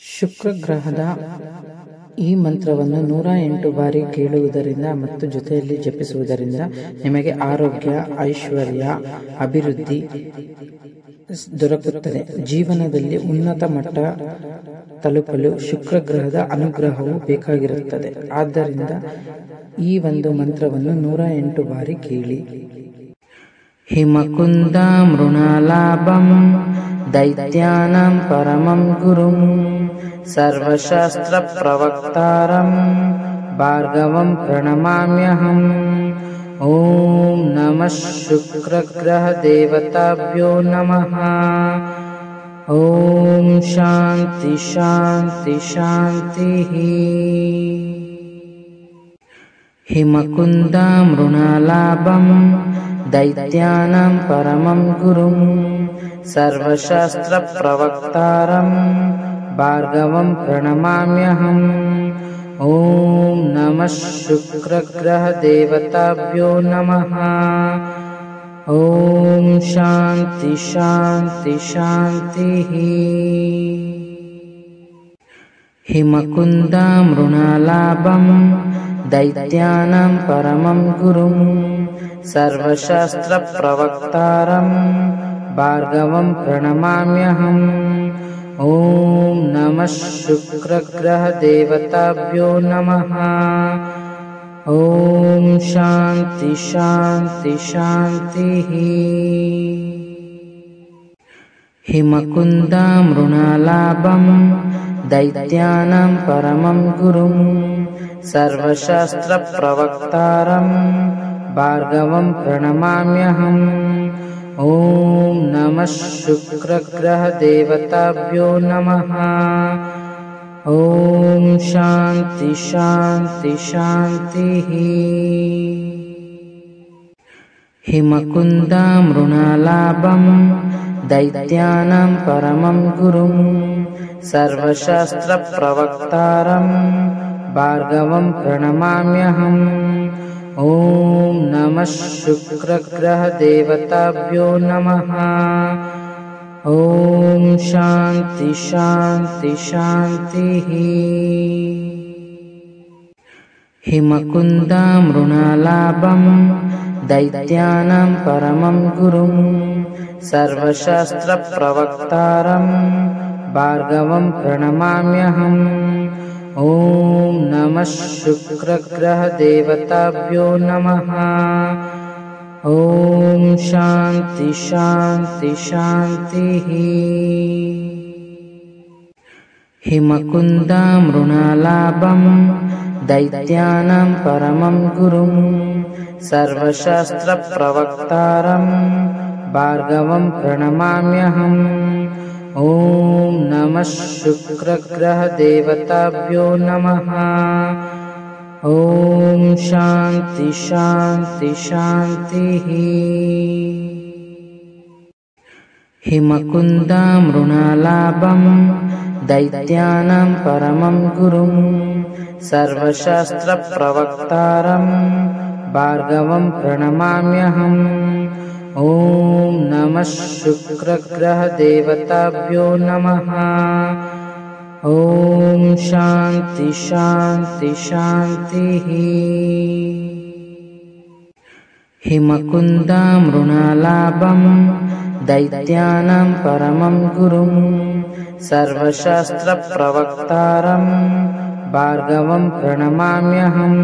ಶುಕ್ರ ಗ್ರಹದ ಈ ಮಂತ್ರವನ್ನು 108 ಬಾರಿ ಕೇಳುವುದರಿಂದ ಮತ್ತು ಜೊತೆಯಲ್ಲಿ ಜಪಿಸುವುದರಿಂದ ನಿಮಗೆ ಆರೋಗ್ಯ, ಐಶ್ವರ್ಯ, ಅಭಿವೃದ್ಧಿ ದೊರಕುತ್ತದೆ. ಜೀವನದಲ್ಲಿ ಉನ್ನತ ಮಟ್ಟ ತಲುಪಲು ಶುಕ್ರ ಗ್ರಹದ ಅನುಗ್ರಹವು ಬೇಕಾಗಿರುತ್ತದೆ. ಆದ್ದರಿಂದ ಈ ಒಂದು ಮಂತ್ರವನ್ನು 108 ಬಾರಿ ಕೇಳಿ. ಹಿಮಕುಂದ ಮೃಣಾಲಾಭಂ ದೈತ್ಯಾನಾಂ ಪರಮಂ ಗುರುಂ ಸರ್ವಶಾಸ್ತ್ರ ಪ್ರವಕ್ತಾರಂ ಭಾರ್ಗವಂ ಪ್ರಣಮಾಮ್ಯಹಂ. ಓಂ ನಮಃ ಶುಕ್ರಗ್ರಹ ದೇವತಾಭ್ಯೋ ನಮಃ. ಓಂ ಶಾಂತಿ ಶಾಂತಿ ಶಾಂತಿ. ಹಿಮಕುಂದ ಮೃಣಾಲಾಭಂ ದೈತ್ಯಾನಾಂ ಪರಮಂ ಗುರುಂ ಸರ್ವಶಾಸ್ತ್ರ ಪ್ರವಕ್ತಾರಂ ಭಾರ್ಗವಂ ಪ್ರಣಮಾಮ್ಯಹಂ. ಓಂ ನಮಃ ಶುಕ್ರಗ್ರಹ ದೇವತಾಭ್ಯೋ ನಮಃ. ಓಂ ಶಾಂತಿ ಶಾಂತಿ ಶಾಂತಿ. ಹಿಮಕುಂದ ಮೃಣಾಲಾಭಂ ದೈತ್ಯಾನಾಂ ಪರಮಂ ಗುರುಂ ಸರ್ವಶಾಸ್ತ್ರ ಪ್ರವಕ್ತಾರಂ ಭಾರ್ಗವಂ ಪ್ರಣಮಾಮ್ಯಹಂ. ಓಂ ನಮಃ ಶುಕ್ರಗ್ರಹ ದೇವತಾಭ್ಯೋ ನಮಃ. ಓಂ ಶಾಂತಿ ಶಾಂತಿ ಶಾಂತಿ. ಹಿಮಕುಂದ ಮೃಣಾಲಾಭಂ ದೈತ್ಯಾನಾಂ ಪರಮಂ ಗುರುಂ ಸರ್ವಶಾಸ್ತ್ರ ಪ್ರವಕ್ತಾರಂ ಭಾರ್ಗವಂ ಪ್ರಣಮಾಮ್ಯಹಂ. ಓಂ ನಮಃ ಶುಕ್ರಗ್ರಹ ದೇವತಾಭ್ಯೋ ನಮಃ. ಓಂ ಶಾಂತಿ ಶಾಂತಿ ಶಾಂತಿ. ಹಿಮಕುಂದ ಮೃಣಾಲಾಭಂ ದೈತ್ಯಾನಾಂ ಪರಮಂ ಗುರುಂ ಸರ್ವಶಾಸ್ತ್ರ ಪ್ರವಕ್ತಾರಂ ಭಾರ್ಗವಂ ಪ್ರಣಮಾಮ್ಯಹಂ. ಓಂ ನಮಃ ಶುಕ್ರಗ್ರಹ ದೇವತಾಭ್ಯೋ ನಮಃ. ಓಂ ಶಾಂತಿ ಶಾಂತಿ ಶಾಂತಿ. ಹಿಮಕುಂದ ಮೃಣಾಲಾಭಂ ದೈತ್ಯಾನಾಂ ಪರಮಂ ಗುರುಂ ಸರ್ವಶಾಸ್ತ್ರ ಪ್ರವಕ್ತಾರಂ ಭಾರ್ಗವಂ ಪ್ರಣಮಾಮ್ಯಹಂ. ಓಂ ನಮಃ ಶುಕ್ರಗ್ರಹ ದೇವತಾಭ್ಯೋ ನಮಃ. ಓಂ ಶಾಂತಿ ಶಾಂತಿ ಶಾಂತಿ. ಹಿಮಕುಂದ ಮೃಣಾಲಾಭಂ ದೈತ್ಯಾನಾಂ ಪರಮಂ ಗುರುಂ ಸರ್ವಶಾಸ್ತ್ರ ಪ್ರವಕ್ತಾರಂ ಭಾರ್ಗವಂ ಪ್ರಣಮಾಮ್ಯಹಂ. ಓಂ ನಮಃ ಶುಕ್ರಗ್ರಹ ದೇವತಾಭ್ಯೋ ನಮಃ. ಓಂ ಶಾಂತಿ ಶಾಂತಿ ಶಾಂತಿ. ಹಿಮಕುಂದ ಮೃಣಾಲಾಭಂ ದೈತ್ಯಾನಾಂ ಪರಮಂ ಗುರುಂ ಸರ್ವಶಾಸ್ತ್ರ ಪ್ರವಕ್ತಾರಂ ಭಾರ್ಗವಂ ಪ್ರಣಮಾಮ್ಯಹಂ. ಓಂ ನಮಃ ಶುಕ್ರಗ್ರಹ ದೇವತಾಭ್ಯೋ ನಮಃ. ಓಂ ಶಾಂತಿ ಶಾಂತಿ ಶಾಂತಿ. ಹಿಮಕುಂದ ಮೃಣಾಲಾಭಂ ದೈತ್ಯಾನಾಂ ಪರಮಂ ಗುರುಂ ಸರ್ವಶಾಸ್ತ್ರ ಪ್ರವಕ್ತಾರಂ ಭಾರ್ಗವಂ ಪ್ರಣಮಾಮ್ಯಹಂ.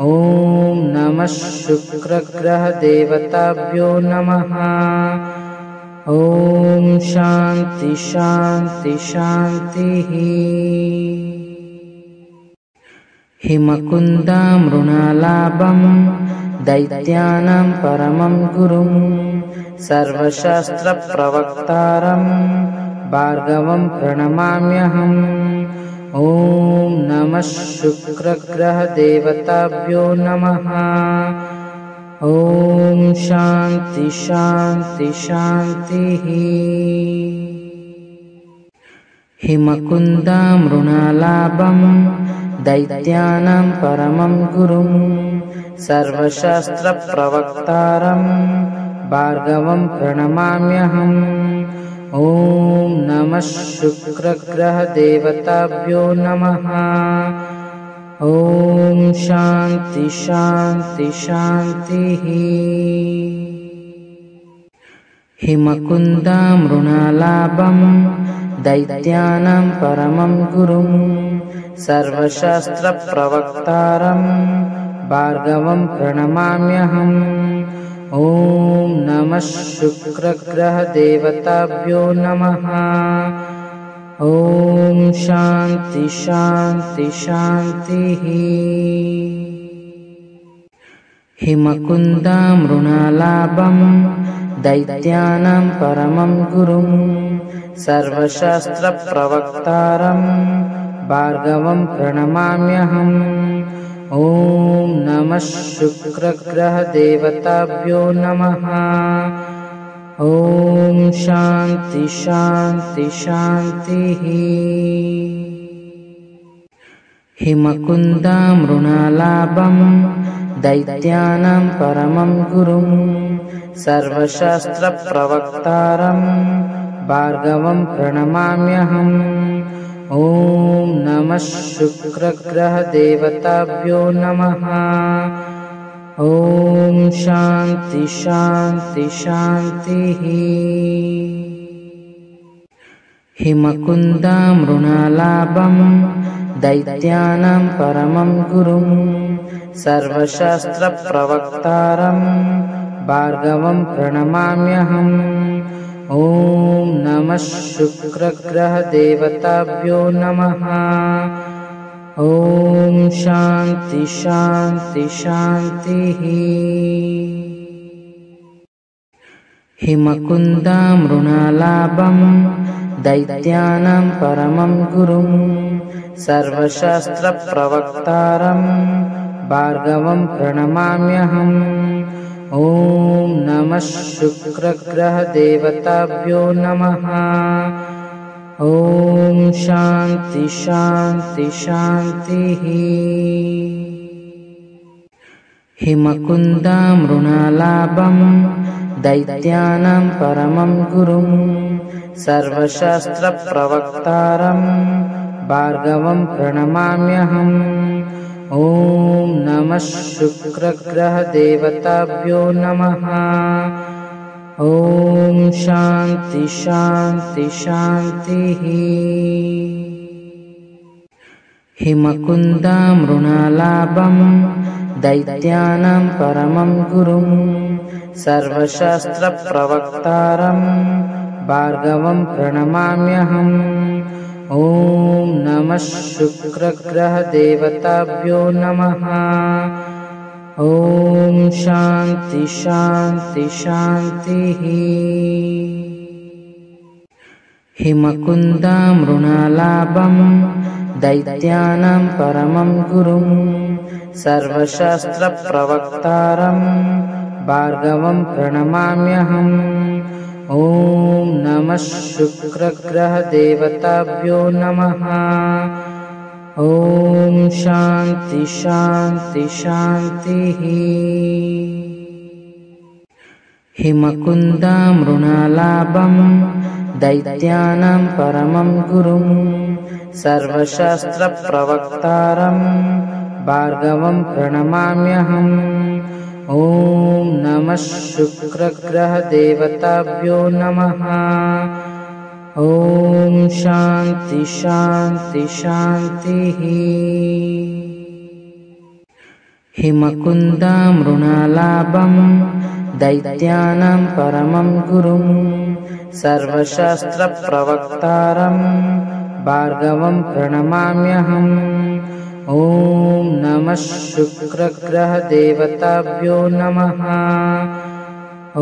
ಓಂ ನಮಃ ಶುಕ್ರಗ್ರಹ ದೇವತಾಭ್ಯೋ ನಮಃ. ಓಂ ಶಾಂತಿ ಶಾಂತಿ ಶಾಂತಿ. ಹಿಮಕುಂದ ಮೃಣಾಲಾಭಂ ದೈತ್ಯಾನಾಂ ಪರಮಂ ಗುರುಂ ಸರ್ವಶಾಸ್ತ್ರ ಪ್ರವಕ್ತಾರಂ ಭಾರ್ಗವಂ ಪ್ರಣಮಾಮ್ಯಹಂ. ಓಂ ನಮಃ ಶುಕ್ರಗ್ರಹ ದೇವತಾಭ್ಯೋ ನಮಃ. ಓಂ ಶಾಂತಿ ಶಾಂತಿ ಶಾಂತಿ. ಹಿಮಕುಂದ ಮೃಣಾಲಾಭಂ ದೈತ್ಯಾನಾಂ ಪರಮಂ ಗುರುಂ ಸರ್ವಶಾಸ್ತ್ರ ಪ್ರವಕ್ತಾರಂ ಭಾರ್ಗವಂ ಪ್ರಣಮಾಮ್ಯಹಂ. ॐ नमः शुक्रग्रहदेवताभ्यो नमः। ॐ शान्ति शान्ति शान्तिः। हिमकुन्दामृणालाभं दैत्यानां परमं गुरुं सर्वशास्त्रप्रवक्तारं भार्गवं प्रणमाम्यहम्। ॐ नमः शुक्रग्रहदेवताभ्यो नमः। ॐ शान्ति शान्ति शान्तिः। हिमकुन्दामृणालाभं दैत्यानां परमं गुरुं सर्वशास्त्रप्रवक्तारं भार्गवं प्रणमाम्यहम्। ॐ नमः शुक्रग्रहदेवताभ्यो नमः। ॐ शान्ति शान्ति शान्तिः। हिमकुन्दामृणालाभं दैत्यानां परमं गुरुं सर्वशास्त्रप्रवक्तारं भार्गवं प्रणमाम्यहम्। ॐ नमः शुक्रग्रहदेवताभ्यो नमः। ॐ शान्ति शान्ति शान्तिः। हिमकुन्दामृणालाभं दैत्यानां परमं गुरुं सर्वशास्त्रप्रवक्तारं भार्गवं प्रणमाम्यहम्। ॐ नमः शुक्रग्रहदेवताभ्यो नमः। ॐ शान्ति शान्ति शान्तिः। हिमकुन्दामृणालाभं दैत्यानां परमं गुरुं सर्वशास्त्रप्रवक्तारं भार्गवं प्रणमाम्यहम्। ॐ नमः शुक्रग्रहदेवताभ्यो नमः। ॐ शान्ति शान्ति शान्तिः। हिमकुन्दामृणालाभं दैत्यानां परमं गुरुं सर्वशास्त्रप्रवक्तारं भार्गवं प्रणमाम्यहम्। ॐ नमः शुक्रग्रहदेवताभ्यो नमः। ॐ शान्ति शान्ति शान्तिः। हिमकुन्दामृणालाभं दैत्यानां परमं गुरुं सर्वशास्त्रप्रवक्तारं भार्गवं प्रणमाम्यहम्। ॐ नमः शुक्रग्रहदेवताभ्यो नमः। ॐ शान्ति शान्ति शान्तिः। हिमकुन्दामृणालाभं दैत्यानां परमं गुरुं सर्वशास्त्रप्रवक्तारं भार्गवं प्रणमाम्यहम्। ॐ नमः शुक्रग्रहदेवताभ्यो नमः। ॐ शान्ति शान्ति शान्तिः। हिमकुन्दामृणालाभं दैत्यानां परमं गुरुं सर्वशास्त्रप्रवक्तारं भार्गवं प्रणमाम्यहम्। ॐ नमः शुक्रग्रहदेवताभ्यो नमः। ॐ शान्ति शान्ति शान्तिः। हिमकुन्दामृणालाभं दैत्यानां परमं गुरुं सर्वशास्त्रप्रवक्तारं भार्गवं प्रणमाम्यहम्। ॐ नमः शुक्रग्रहदेवताभ्यो नमः। ॐ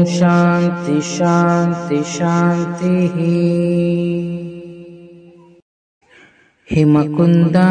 शान्ति शान्ति शान्तिः। हिमकुन्दा